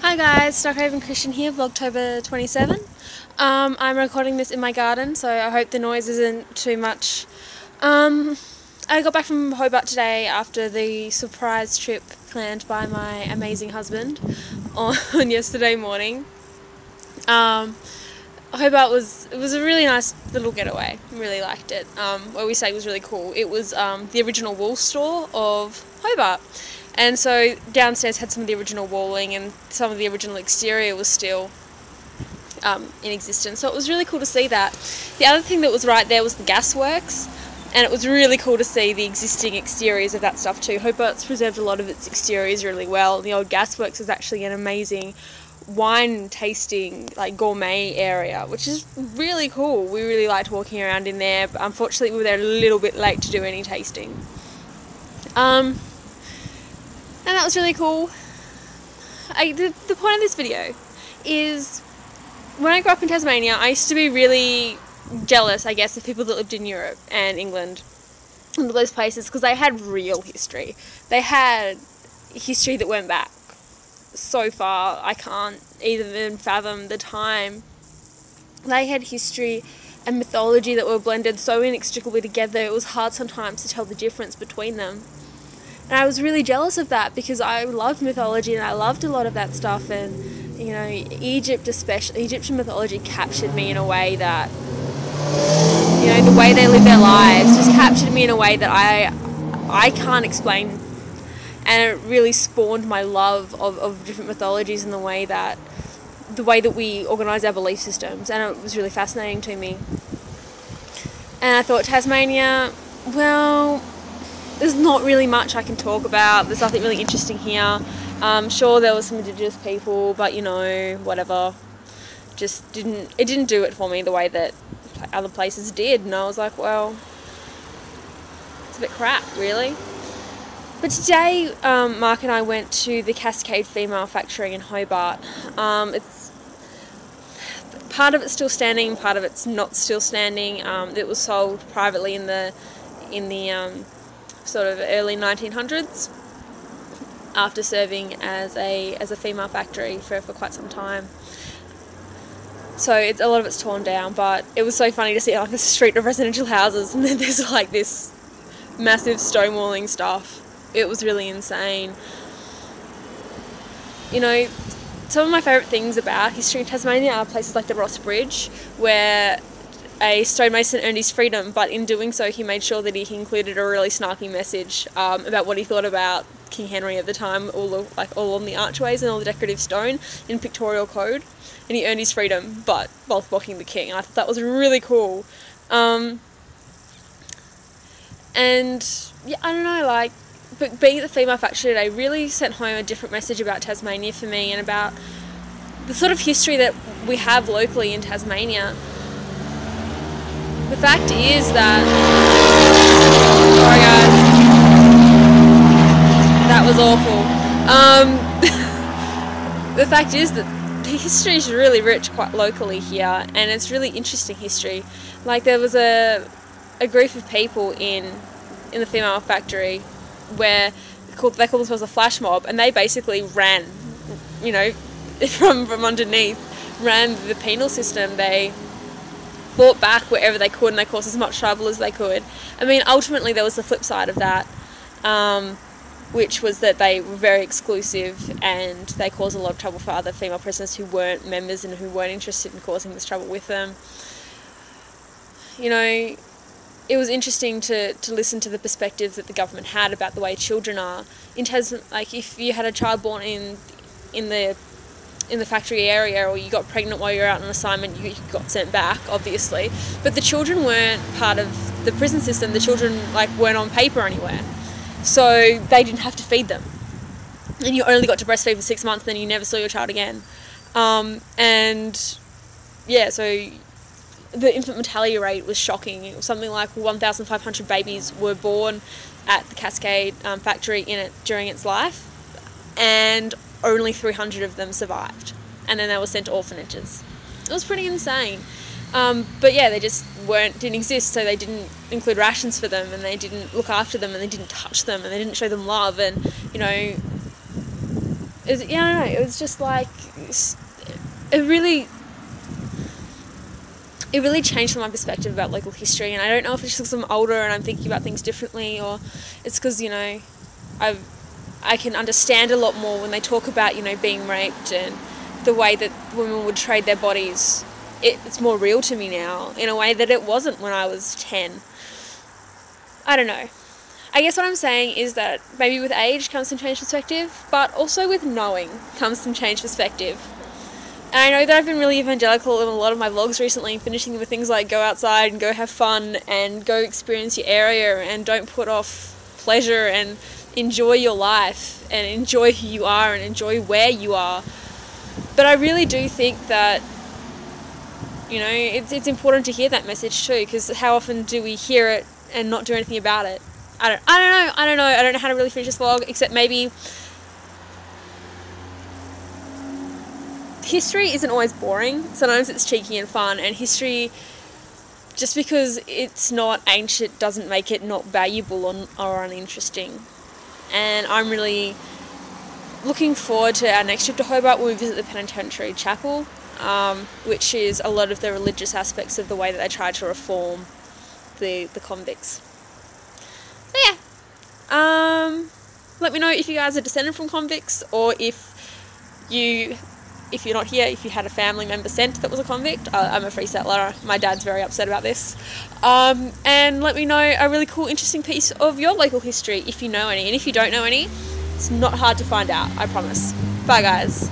Hi guys, Stockhaven Christian here, Vlogtober 27. I'm recording this in my garden, so I hope the noise isn't too much. I got back from Hobart today after the surprise trip planned by my amazing husband on yesterday morning. Hobart was a really nice little getaway. Really liked it. What we say was really cool. It was the original wool store of Hobart. And so downstairs had some of the original walling, and some of the original exterior was still in existence. So it was really cool to see that. The other thing that was right there was the gasworks, and it was really cool to see the existing exteriors of that stuff too. Hobart's preserved a lot of its exteriors really well. The old gasworks is actually an amazing wine tasting, like, gourmet area, which is really cool. We really liked walking around in there, but unfortunately we were there a little bit late to do any tasting. And that was really cool. The point of this video is, when I grew up in Tasmania, I used to be really jealous, I guess, of people that lived in Europe and England and all those places, because they had real history. They had history that went back so far, I can't even fathom the time. They had history and mythology that were blended so inextricably together, it was hard sometimes to tell the difference between them. And I was really jealous of that, because I loved mythology and I loved a lot of that stuff, and you know, Egypt especially, Egyptian mythology captured me in a way that, you know, the way they live their lives just captured me in a way that I can't explain. And it really spawned my love of different mythologies and the way that we organise our belief systems, and it was really fascinating to me. And I thought, Tasmania, well, there's not really much I can talk about. There's nothing really interesting here. Sure, there was some Indigenous people, but you know, whatever. It didn't do it for me the way that other places did, and I was like, well, it's a bit crap, really. But today, Mark and I went to the Cascade Female Factory in Hobart. It's part of it's still standing, part of it's not still standing. It was sold privately in the sort of early 1900s, after serving as a female factory for quite some time. So a lot of it's torn down, but it was so funny to see like a street of residential houses, and then there's like this massive stonewalling stuff. It was really insane. You know, some of my favourite things about history in Tasmania are places like the Ross Bridge, where a stonemason earned his freedom, but in doing so he made sure that he included a really snarky message about what he thought about King Henry at the time, all on the archways and all the decorative stone in pictorial code, and he earned his freedom, but whilst blocking the king. I thought that was really cool. And yeah, I don't know, like, but being at the female factory today really sent home a different message about Tasmania for me, and about the sort of history that we have locally in Tasmania. The fact is that, sorry guys, that was awful. The fact is that the history is really rich quite locally here, and it's really interesting history. Like, there was a group of people in the female factory where they called themselves a flash mob, and they basically ran, you know, from underneath, ran the penal system. They fought back wherever they could, and they caused as much trouble as they could. I mean, ultimately there was the flip side of that, which was that they were very exclusive, and they caused a lot of trouble for other female prisoners who weren't members and who weren't interested in causing this trouble with them. You know, it was interesting to listen to the perspectives that the government had about the way children are in Tasmania. Like, if you had a child born in the factory area, or you got pregnant while you were out on assignment, you got sent back, obviously. But the children weren't part of the prison system. The children, like, weren't on paper anywhere, so they didn't have to feed them, and you only got to breastfeed for 6 months, then you never saw your child again. And yeah, so the infant mortality rate was shocking. It was something like 1,500 babies were born at the Cascade factory during its life, and only 300 of them survived, and then they were sent to orphanages. It was pretty insane. But yeah, they just didn't exist, so they didn't include rations for them, and they didn't look after them, and they didn't touch them, and they didn't show them love, and you know, yeah, I don't know, it was just like, it really changed my perspective about local history. And I don't know if it's just because I'm older and I'm thinking about things differently, or it's because, you know, I can understand a lot more when they talk about, you know, being raped and the way that women would trade their bodies. It's more real to me now in a way that it wasn't when I was 10. I don't know. I guess what I'm saying is that maybe with age comes some changed perspective, but also with knowing comes some changed perspective. And I know that I've been really evangelical in a lot of my vlogs recently, finishing with things like go outside and go have fun and go experience your area and don't put off pleasure and enjoy your life and enjoy who you are and enjoy where you are. But I really do think that, you know, it's important to hear that message too, because how often do we hear it and not do anything about it? I don't know. I don't know how to really finish this vlog, except maybe history isn't always boring. Sometimes it's cheeky and fun, and history, just because it's not ancient doesn't make it not valuable or uninteresting. And I'm really looking forward to our next trip to Hobart when we visit the Penitentiary Chapel, which is a lot of the religious aspects of the way that they try to reform the convicts. So yeah, let me know if you guys are descended from convicts, or if you're not here, if you had a family member sent that was a convict. I'm a free settler. My dad's very upset about this. And let me know a really cool, interesting piece of your local history if you know any. And if you don't know any, it's not hard to find out, I promise. Bye guys.